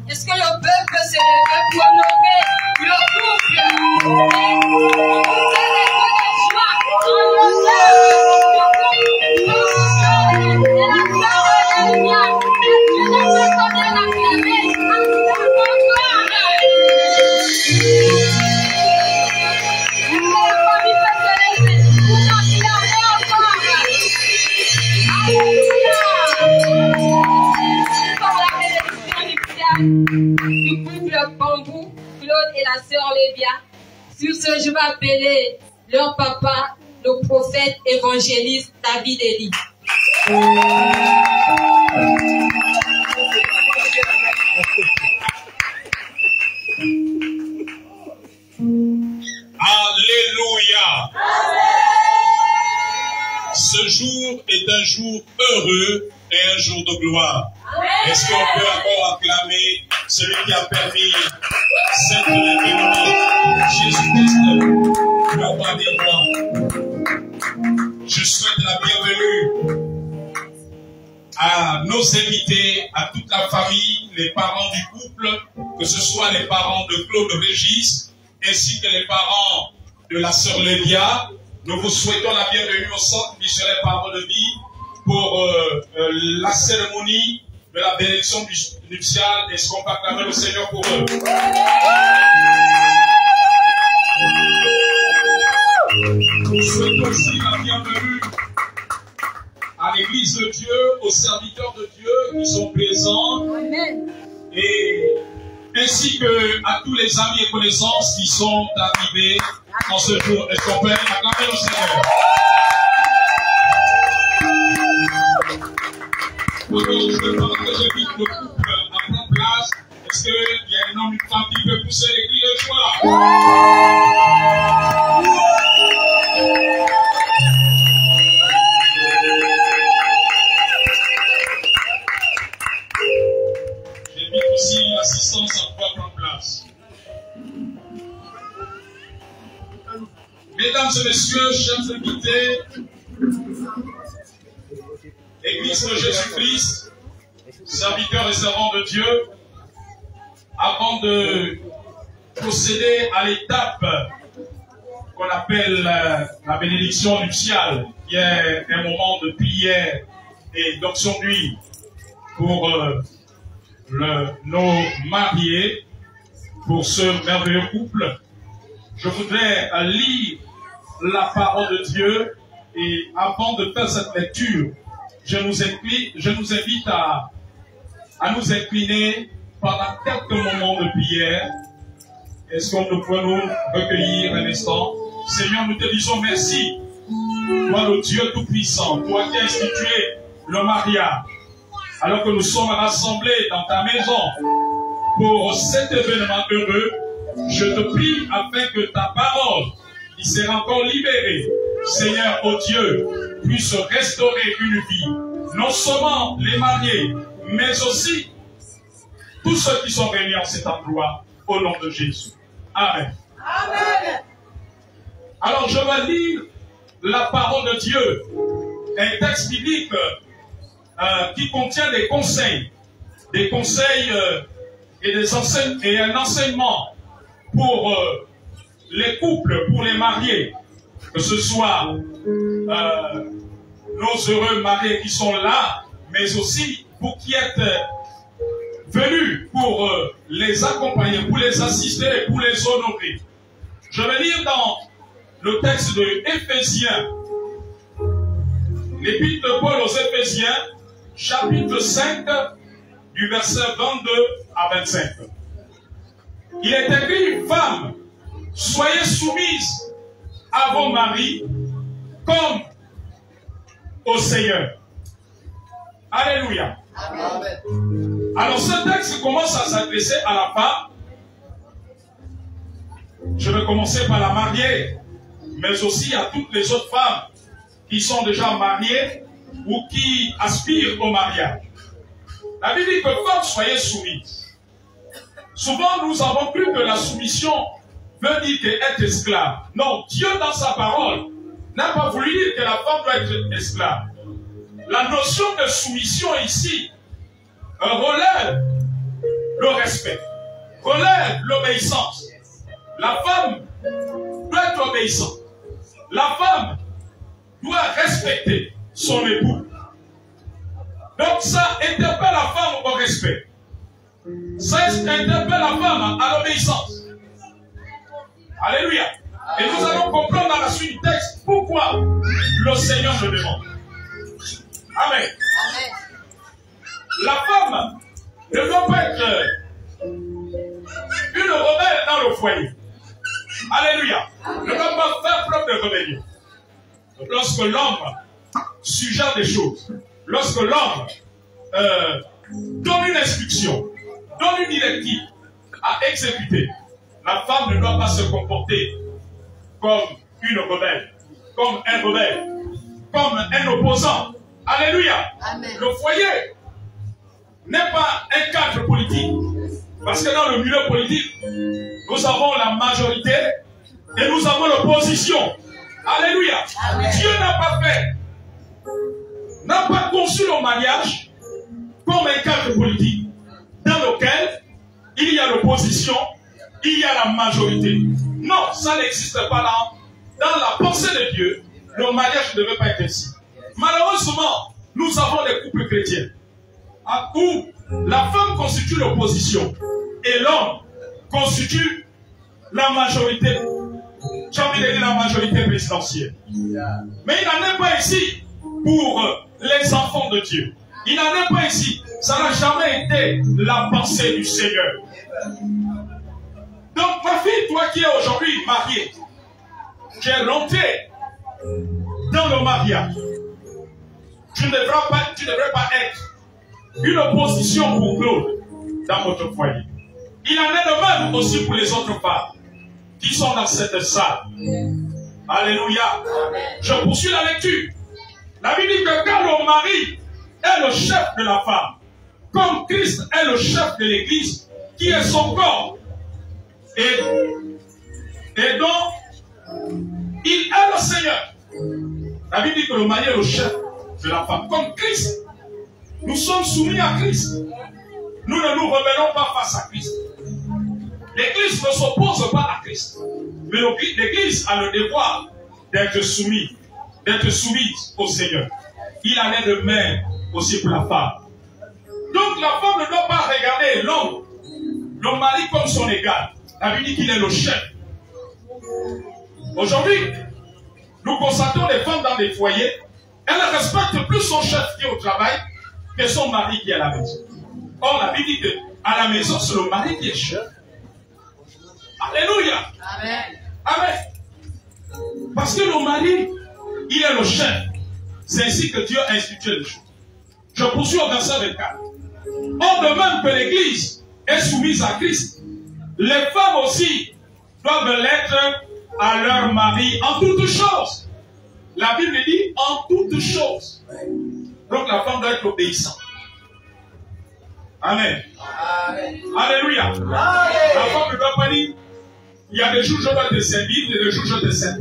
Est-ce que le peuple s'est levé pour honorer le couple? Du couple Bambou, Claude et la sœur Lévia. Sur ce, je vais appeler leur papa, le prophète évangéliste David Eli. Alléluia. Ce jour est un jour heureux et un jour de gloire. Est-ce qu'on peut encore acclamer celui qui a permis cette réunion? Jésus-Christ, le roi des rois. Je souhaite la bienvenue à nos invités, à toute la famille, les parents du couple, que ce soit les parents de Claude Régis, ainsi que les parents de la sœur Lévia. Nous vous souhaitons la bienvenue au centre missionnaire Parole de Vie pour la cérémonie de la bénédiction nuptiale. Est-ce qu'on peut acclamer le Seigneur pour eux? Nous souhaitons aussi la bienvenue à l'Église de Dieu, aux serviteurs de Dieu qui sont présents. Et ainsi que à tous les amis et connaissances qui sont arrivés en ce jour. Est-ce qu'on peut acclamer le Seigneur? Je veux pas que j'invite le couple à prendre place. Est-ce qu'il y a un homme, une femme qui peut pousser les cris de joie? messieurs, chers invités, Église de Jésus-Christ, serviteurs et servants de Dieu, avant de procéder à l'étape qu'on appelle la bénédiction nuptiale, qui est un moment de prière et d'onction d'huile pour nos mariés, pour ce merveilleux couple, je voudrais lire la parole de Dieu. Et avant de faire cette lecture, je nous invite à nous incliner pendant quelques moments de prière. Est-ce qu'on nous pouvons nous recueillir un instant? Seigneur, nous te disons merci. Toi, le Dieu Tout-Puissant, toi qui as institué le mariage, alors que nous sommes rassemblés dans ta maison pour cet événement heureux, je te prie afin que ta parole, qui sera encore libérée, Seigneur, ô Dieu, puisse restaurer une vie, non seulement les mariés, mais aussi tous ceux qui sont réunis en cet endroit, au nom de Jésus. Amen. Amen. Alors je vais lire la parole de Dieu, un texte biblique qui contient des conseils et un enseignement pour les couples, pour les mariés, que ce soit nos heureux mariés qui sont là, mais aussi vous qui êtes venus pour les accompagner, pour les assister, pour les honorer. Je vais lire dans le texte de Éphésiens, l'épître de Paul aux Éphésiens, chapitre 5, du verset 22 à 25. Il est écrit, femmes, soyez soumises à vos maris comme au Seigneur. Alléluia. Amen. Alors ce texte commence à s'adresser à la femme. Je vais commencer par la mariée, mais aussi à toutes les autres femmes qui sont déjà mariées ou qui aspirent au mariage. La Bible dit que femmes, soyez soumises. Souvent, nous avons cru que la soumission veut dire être esclave. Non, Dieu, dans sa parole, n'a pas voulu dire que la femme doit être esclave. La notion de soumission ici relève le respect, relève l'obéissance. La femme doit être obéissante. La femme doit respecter son époux. Donc ça interpelle la femme au respect. Ça interpelle la femme à l'obéissance. Alléluia. Et nous allons comprendre dans la suite du texte pourquoi le Seigneur le demande. Amen. Amen. La femme ne doit pas être une rebelle dans le foyer. Alléluia. Amen. Ne doit pas faire preuve de rébellion. Lorsque l'homme suggère des choses, lorsque l'homme donne une instruction, donne une directive à exécuter, la femme ne doit pas se comporter comme une rebelle, comme un rebelle, comme un opposant. Alléluia. Amen. Le foyer n'est pas un cadre politique. Parce que dans le milieu politique, nous avons la majorité et nous avons l'opposition. Alléluia. Amen. Dieu n'a pas conçu le mariage comme un cadre politique dans lequel il y a l'opposition, il y a la majorité. Non, ça n'existe pas là. Dans la pensée de Dieu, le mariage ne devait pas être ainsi. Malheureusement, nous avons des couples chrétiens où la femme constitue l'opposition et l'homme constitue la majorité. J'ai envie de dire la majorité présidentielle. Mais il n'en est pas ici pour les enfants de Dieu. Il n'en est pas ici. Ça n'a jamais été la pensée du Seigneur. Donc ma fille, toi qui es aujourd'hui mariée, qui es rentrée dans le mariage, tu ne devrais pas être une opposition pour Claude dans votre foyer. Il en est de même aussi pour les autres femmes qui sont dans cette salle. Alléluia. Je poursuis la lecture. La Bible dit que quand le mari est le chef de la femme, comme Christ est le chef de l'Église, qui est son corps, et dont Il est le Seigneur. La Bible dit que le mari est le chef de la femme. Comme Christ, nous sommes soumis à Christ. Nous ne nous rebellons pas face à Christ. L'Église ne s'oppose pas à Christ. Mais l'Église a le devoir d'être soumise au Seigneur. Il en est de même aussi pour la femme. Donc la femme ne doit pas regarder l'homme, le mari comme son égal. La Bible dit qu'il est le chef. Aujourd'hui, nous constatons les femmes dans des foyers, elles respectent plus son chef qui est au travail que son mari qui est à la maison. Or, la Bible dit qu'à la maison, c'est le mari qui est chef. Alléluia. Amen. Amen. Parce que le mari, il est le chef. C'est ainsi que Dieu a institué les choses. Je poursuis au verset 24. Or, de même que l'Église est soumise à Christ, les femmes aussi doivent l'être à leur mari en toutes choses. La Bible dit en toutes choses. Donc la femme doit être obéissante. Amen. Amen. Alléluia. Amen. La femme ne doit pas dire il y a des jours je dois te servir et des jours je te sers.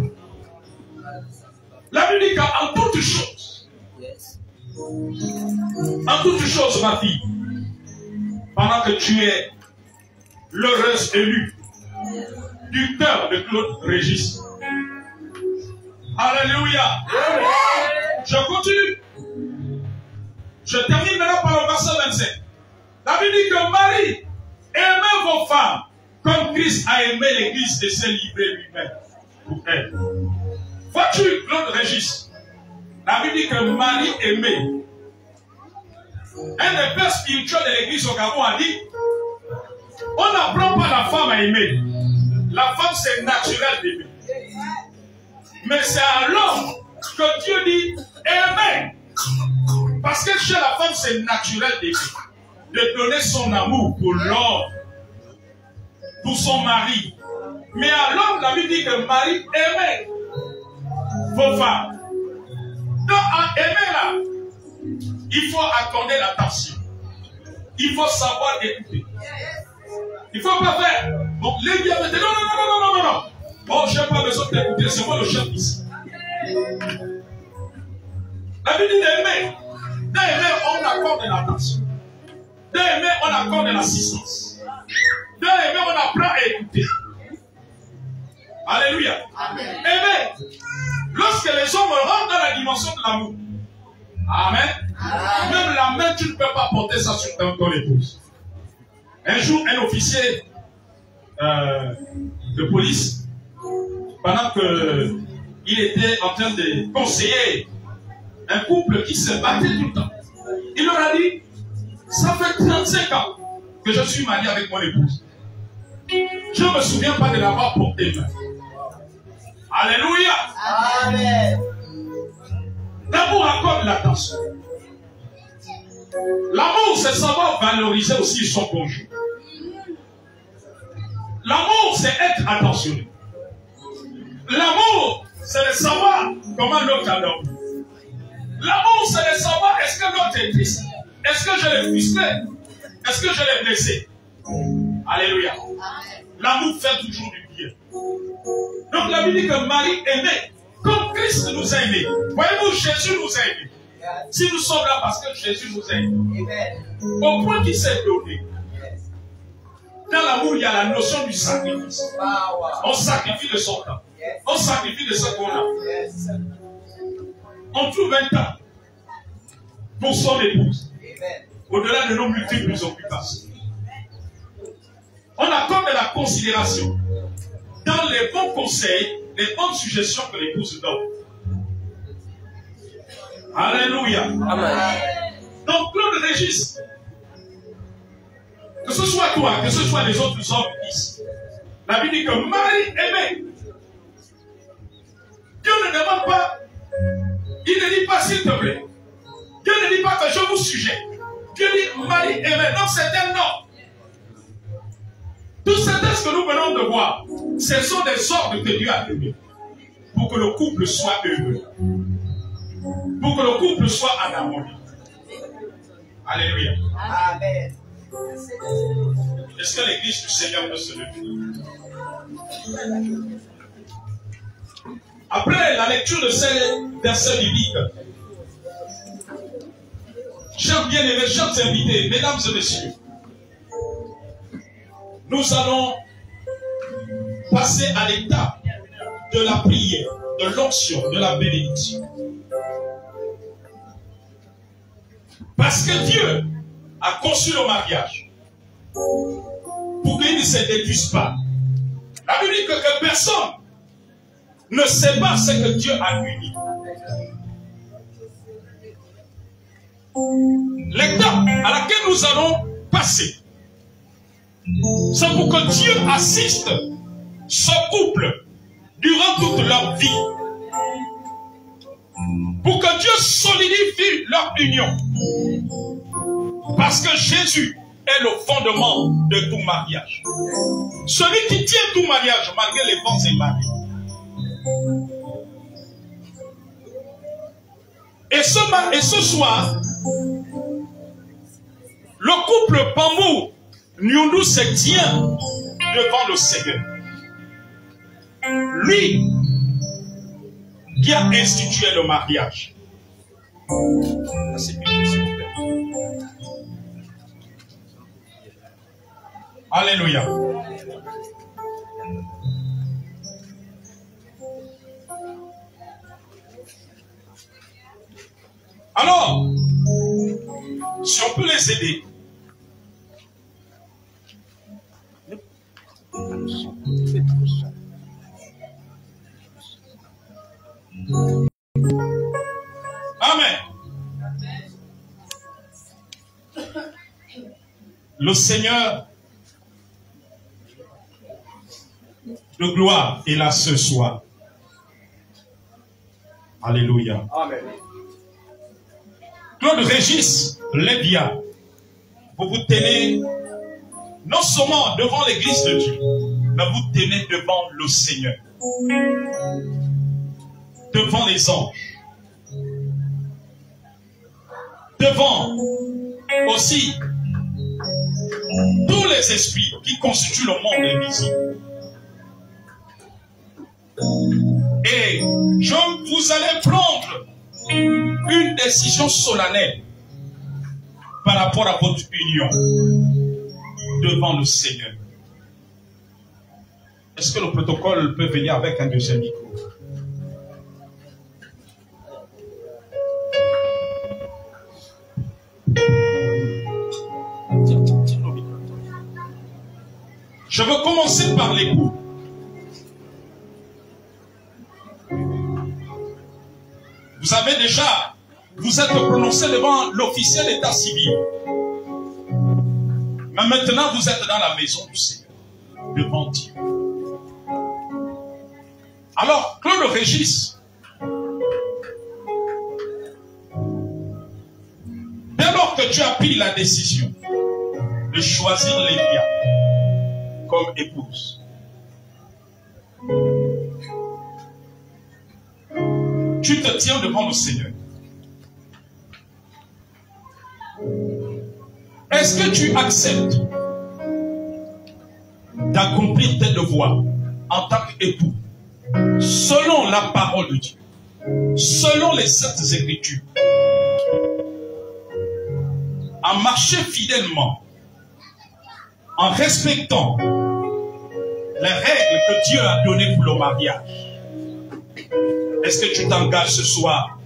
La Bible dit qu'en toutes choses, ma fille, pendant que tu es l'heureuse élue du cœur de Claude Régis. Alléluia. Je continue. Je termine maintenant par le verset 27. La Bible dit que Marie, aimez vos femmes comme Christ a aimé l'Église et s'est livré lui-même pour elle. Vois-tu, Claude Régis, la Bible dit que Marie aimait. Un des pères spirituels de l'Église au Gabon a dit, on n'apprend pas la femme à aimer. La femme, c'est naturel d'aimer. Mais c'est à l'homme que Dieu dit aimer. Parce que chez la femme, c'est naturel d'aimer. De donner son amour pour l'homme, pour son mari. Mais à l'homme, la Bible dit que Marie aimait vos femmes. Donc, à aimer là, il faut accorder l'attention. Il faut savoir écouter. Il ne faut pas faire. Donc, les gars me disent non. Oh, je n'ai pas besoin d'écouter, c'est moi le chef ici. La Bible dit d'aimer. D'aimer, on accorde l'attention. D'aimer, on accorde l'assistance. D'aimer, on apprend à écouter. Alléluia. Aimer. Lorsque les hommes rentrent dans la dimension de l'amour, amen. Même la main, tu ne peux pas porter ça sur ton épouse. Un jour, un officier de police, pendant qu'il était en train de conseiller un couple qui se battait tout le temps, il leur a dit, ça fait 35 ans que je suis marié avec mon épouse. Je ne me souviens pas de l'avoir porté main. Alléluia. Amen. L'amour accorde l'attention. L'amour, c'est savoir valoriser aussi son conjoint. L'amour, c'est être attentionné. L'amour, c'est de savoir comment l'autre adore. L'amour, c'est de savoir est-ce que l'autre est triste. Est-ce que je l'ai frustré? Est-ce que je l'ai blessé? Alléluia. L'amour fait toujours du bien. Donc la Bible dit que Marie aimait comme Christ nous a aimés. Voyez-vous, Jésus nous a aimés. Si nous sommes là parce que Jésus nous a aimés. Au point qu'il s'est donné. Dans l'amour, il y a la notion du sacrifice. On sacrifie de son temps. On sacrifie de ce qu'on a. On trouve un temps pour son épouse. Au-delà de nos multiples occupations. On accorde de la considération dans les bons conseils, les bonnes suggestions que l'épouse donne. Alléluia. Amen. Donc, Claude Régis, que ce soit toi, que ce soit les autres hommes ici, la Bible dit que Marie aimait. Dieu ne demande pas, il ne dit pas s'il te plaît. Dieu ne dit pas que je vous sujette. Dieu dit Marie aimait. Donc c'est un nom. Tous ces textes que nous venons de voir, ce sont des ordres que Dieu a donnés pour que le couple soit heureux. Pour que le couple soit en harmonie. Alléluia. Amen. Est-ce que l'église du Seigneur peut se lever? Après la lecture de ces versets bibliques, chers bien-aimés, chers invités, mesdames et messieurs, nous allons passer à l'étape de la prière, de l'onction, de la bénédiction. Parce que Dieu a conçu le mariage pour qu'il ne se détruise pas. La Bible dit que personne ne sait pas ce que Dieu a uni. L'étape à laquelle nous allons passer, c'est pour que Dieu assiste ce couple durant toute leur vie. Pour que Dieu solidifie leur union. Parce que Jésus est le fondement de tout mariage. Celui qui tient tout mariage malgré les vents et marées. Et ce soir, le couple Pambou Nyundu se tient devant le Seigneur. Lui qui a institué le mariage. Alléluia. Alors, si on peut les aider, amen. Le Seigneur de gloire est là ce soir. Alléluia. Amen. Claude Régis Lévia, vous vous tenez non seulement devant l'église de Dieu, mais vous tenez devant le Seigneur, devant les anges, devant aussi tous les esprits qui constituent le monde invisible. Et vous allez prendre une décision solennelle par rapport à votre union devant le Seigneur. Est-ce que le protocole peut venir avec un deuxième micro? Je veux commencer par l'époux. Vous êtes prononcé devant l'officiel d'état civil. Mais maintenant, vous êtes dans la maison du Seigneur, devant Dieu. Alors, Claude Régis, dès lors que tu as pris la décision de choisir Lévia comme épouse, tu te tiens devant le Seigneur. Est-ce que tu acceptes d'accomplir tes devoirs en tant qu'époux selon la parole de Dieu, selon les saintes écritures, en marchant fidèlement, en respectant les règles que Dieu a données pour le mariage? Est-ce que tu t'engages ce soir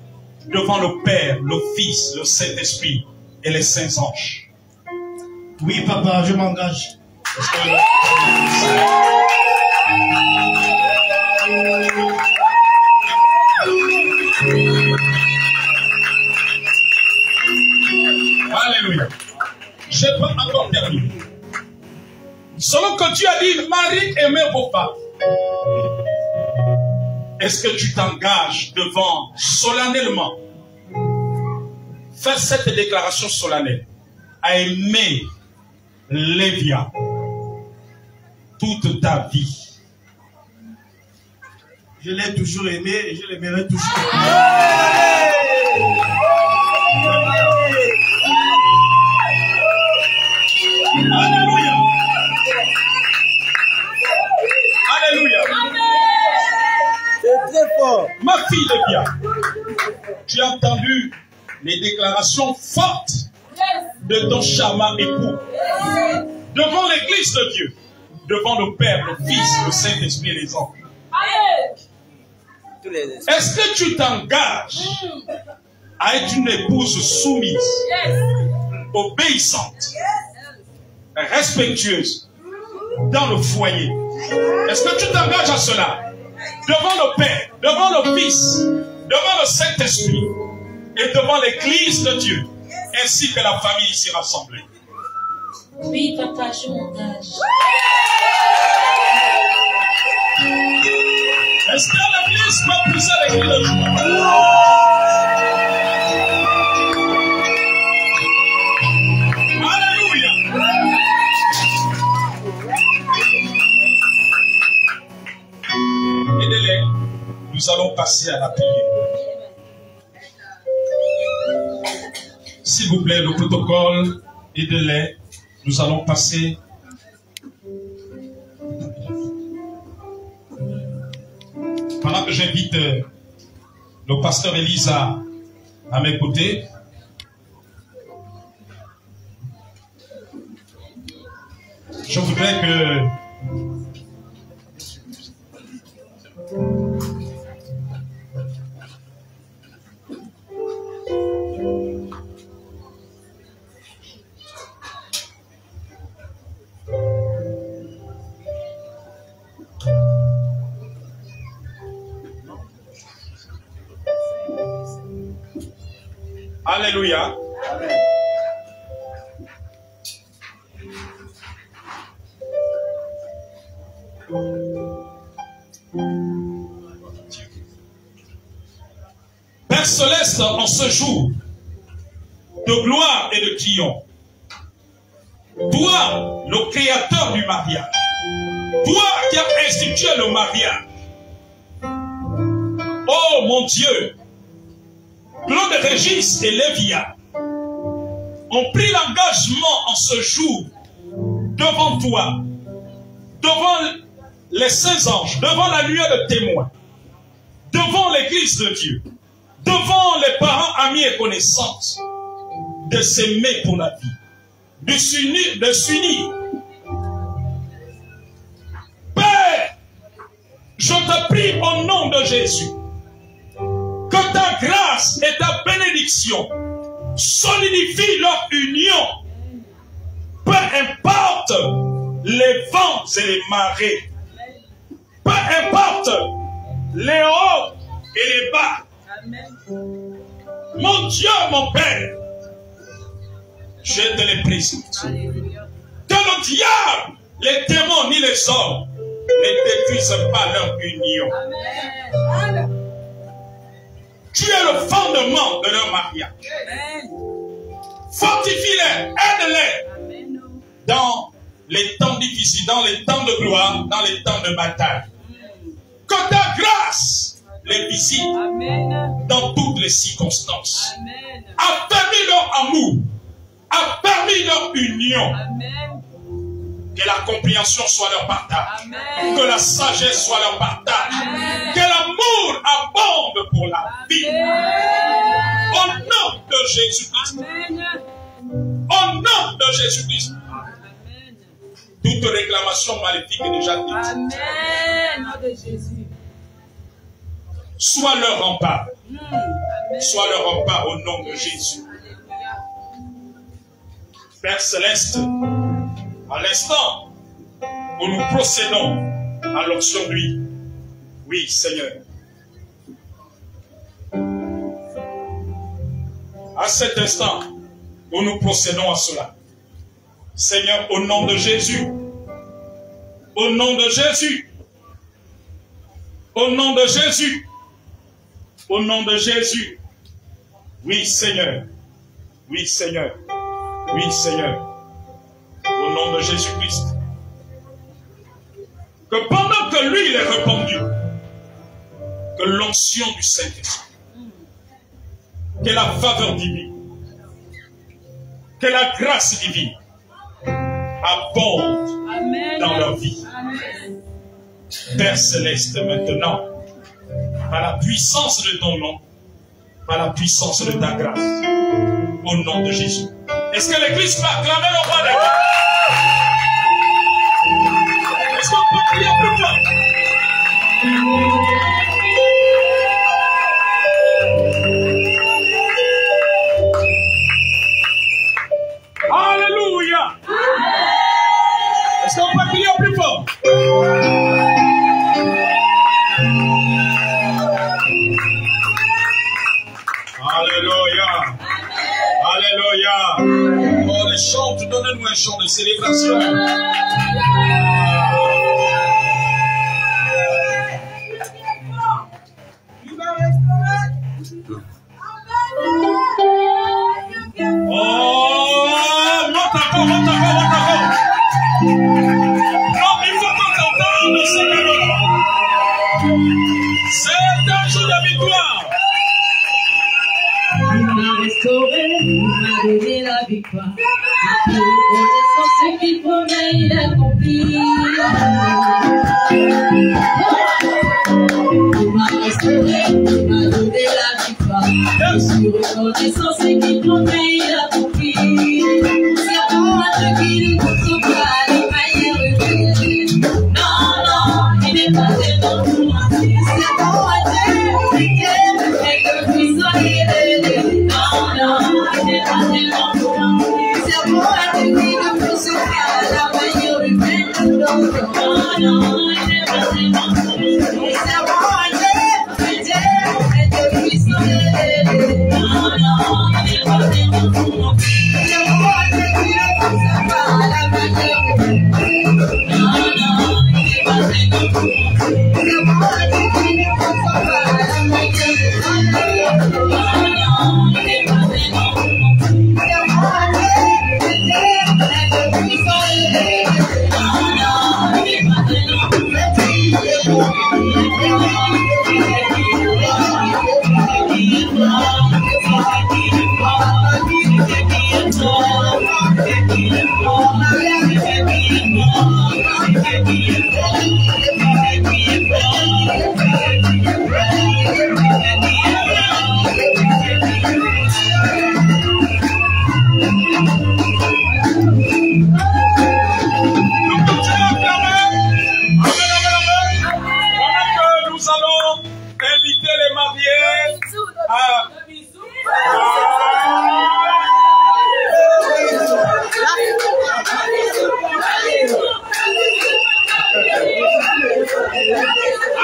devant le Père, le Fils, le Saint-Esprit et les saints anges? Oui, papa, je m'engage. Alléluia. Je n'ai pas encore terminé. Selon que Dieu a dit, Marie, aimez vos femmes. Est-ce que tu t'engages devant, solennellement, faire cette déclaration solennelle, à aimer Lévia toute ta vie? Je l'ai toujours aimé et je l'aimerai toujours. Alléluia. Alléluia. C'est très fort. fille Lévia, tu as entendu les déclarations fortes de ton charmant époux devant l'église de Dieu, devant le Père, le Fils, le Saint-Esprit et les anges. Est-ce que tu t'engages à être une épouse soumise, obéissante, respectueuse dans le foyer? Est-ce que tu t'engages à cela devant le Père, devant le Fils, devant le Saint-Esprit et devant l'église de Dieu, ainsi que la famille ici rassemblée? Oui, papa, je m'engage. Est-ce que l'église peut pousser les cris de joie? Alléluia! Aidez-les. Nous allons passer à la prière. S'il vous plaît, le protocole, aidez-les. Nous allons passer. Pendant que j'invite le pasteur Elisa à mes côtés, je voudrais que Alléluia. Amen. Père Céleste, en ce jour de gloire et de triomphe, toi, le créateur du mariage, toi qui as institué le mariage, oh mon Dieu, Claude Régis et Lévia ont pris l'engagement en ce jour devant toi, devant les saints anges, devant la lueur de témoins, devant l'église de Dieu, devant les parents, amis et connaissances, de s'aimer pour la vie, de s'unir. Père, je te prie au nom de Jésus, que ta grâce et ta bénédiction solidifient leur union. Peu importe les vents et les marées. Peu importe les hauts et les bas. Mon Dieu, mon Père, je te les présente. Que le diable, les démons ni les hommes ne détruisent pas leur union. Amen. Tu es le fondement de leur mariage. Fortifie-les, aide-les dans les temps difficiles, dans les temps de gloire, dans les temps de bataille. Que ta grâce les visite dans toutes les circonstances. Affermis leur amour, affermis leur union. Que la compréhension soit leur partage. Amen. Que la sagesse soit leur partage. Amen. Que l'amour abonde pour la vie. Amen. Au nom de Jésus-Christ. Au nom de Jésus-Christ. Toute réclamation maléfique est déjà dite. Amen. Nom de Jésus. Sois leur rempart. Sois leur rempart au nom de Jésus. Père Céleste, à l'instant où nous procédons à l'onction de lui, oui Seigneur, à cet instant où nous procédons à cela, Seigneur, au nom de Jésus, au nom de Jésus, au nom de Jésus, au nom de Jésus, oui Seigneur, oui Seigneur, oui Seigneur, au nom de Jésus-Christ, que pendant que lui il est répandu, que l'onction du Saint-Esprit, que la faveur divine, que la grâce divine abonde dans leur vie. Amen. Père Céleste, maintenant, par la puissance de ton nom, par la puissance de ta grâce, au nom de Jésus. Est-ce que l'Église peut acclamer le roi des rois? Est-ce qu'on peut prier plus fort? Alléluia! Est-ce qu'on peut prier plus fort? Alléluia! Alléluia! Oh, les chants, donnez-nous un chant de célébration. Oh, monte encore. Non, il faut qu'on t'entende, Seigneur. C'est un jour de victoire. Il m'a restauré, il m'a donné la victoire. Reconnaissant ce qu'il promet, il accomplit. Il m'a restauré, il m'a donné la victoire. Reconnaissant ce qu'il promet, il accomplit. C'est pour un Dieu qui ne compte pas les manières humaines. Non, il n'est pas tellement pour moi. C'est pour un Dieu qui t'aime et que puissant il est. Non, il n'est pas tellement pour moi. C'est pour un Dieu qui ne pousse pas la manière humaine. Non, il n'est pas tellement pour moi. C'est pour un Dieu qui t'aime et que puissant il est. Non, il n'est pas tellement pour moi. C'est pour un Dieu qui ne pousse pas la manière humaine. Non, il n'est pas tellement pour moi. C'est pour un Dieu qui ne pousse pas la manière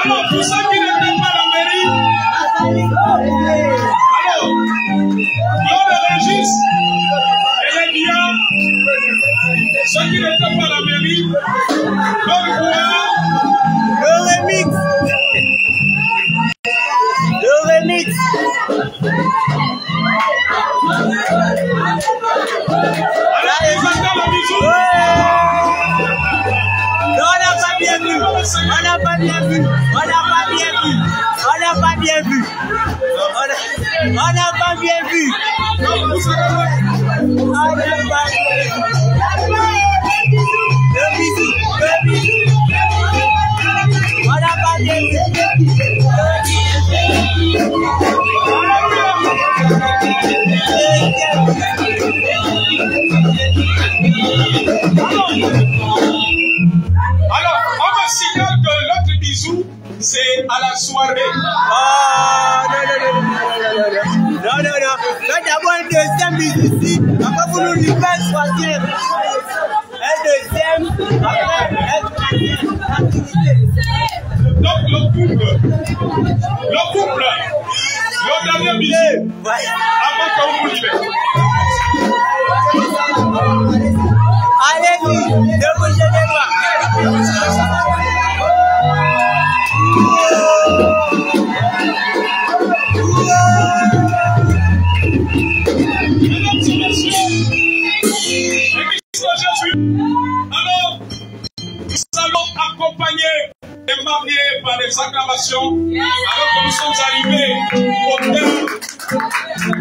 Alors, pour ceux qui n'étaient pas à la mairie, alors, Claude et Régis et les Guillaume, ceux qui n'étaient pas à la mairie, Claude Gouin, le remix. Alors, ils attendent la musique. On n'a pas bien vu. Alors, on me signale que l'autre bisou, c'est à la soirée. Non. Faites d'abord un deuxième bisou ici. Après, vous nous livrez un troisième. Un deuxième. Après, un troisième. Donc, le couple, le dernier bisou, avant qu'on vous libère. Allez-y, ne vous gênez pas. Mesdames et messieurs, l'Église de Jésus. Alors, nous allons accompagner les mariés par des acclamations. Alors que nous sommes arrivés au terme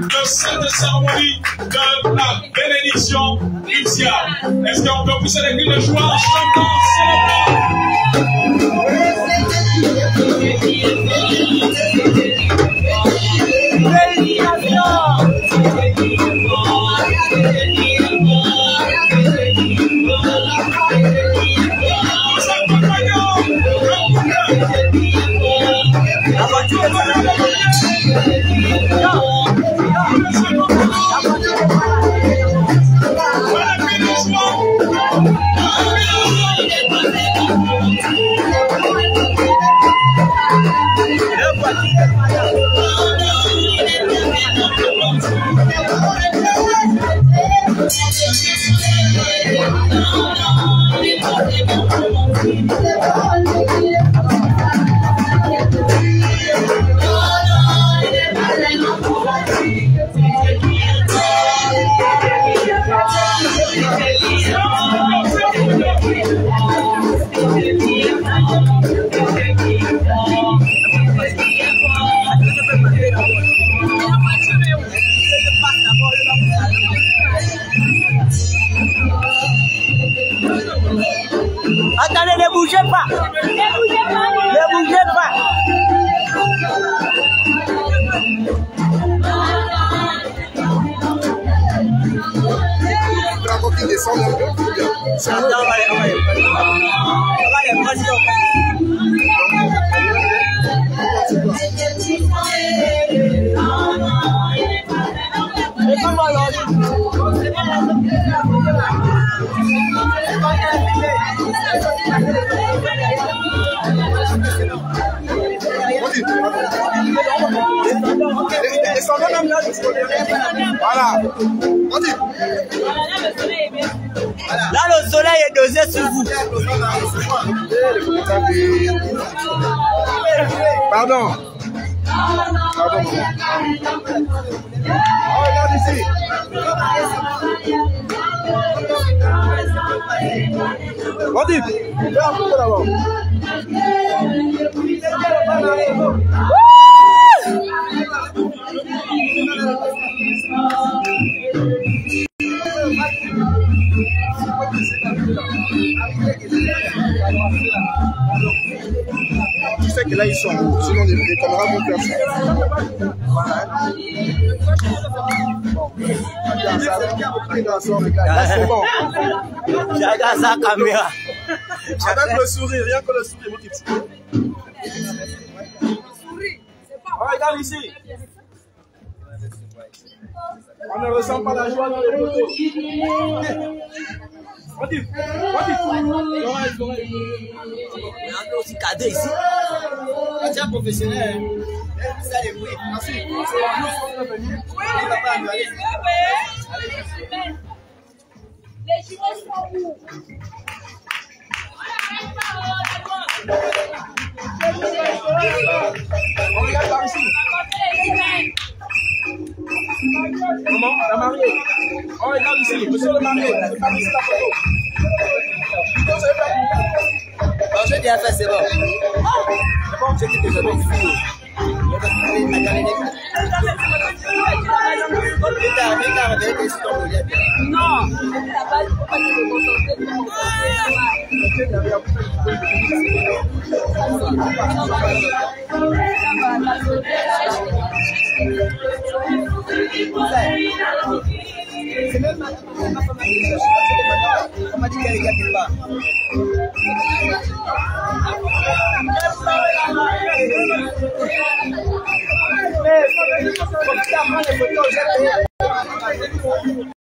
de cette cérémonie de la bénédiction nuptiale. Est-ce qu'on peut pousser les cris de joie en chantant, célébrant? bougez pas. Ne bougez pas. Drapeau qui descend un peu. C'est un peu. Voilà. Là, le soleil est dosé sur vous. Pardon. Oh, regarde ici. Vas-y, fais un peu d'abord. Tu sais que là ils sont où? Sinon les caméras vont faire ça. C'est bon. Chacun sa caméra. Avec le sourire, rien que le sourire, mon petit. Regarde ici. On ne ressent pas la joie dans les photos. Il y a aussi cadet ici. C'est un professionnel. Ça les bruits. Ensuite, les Chinois sont où? On regarde par ici. Comment? La mariée. On regarde ici. Monsieur le marié. C'est pas ici la photo. Non, j'ai déjà fait, c'est bon. C'est bon, j'ai dit que j'avais une fille. Non, là-bas, il faut pas te c'est même ma femme qui cherche. On m'a dit qu'elle est quelque part. Mais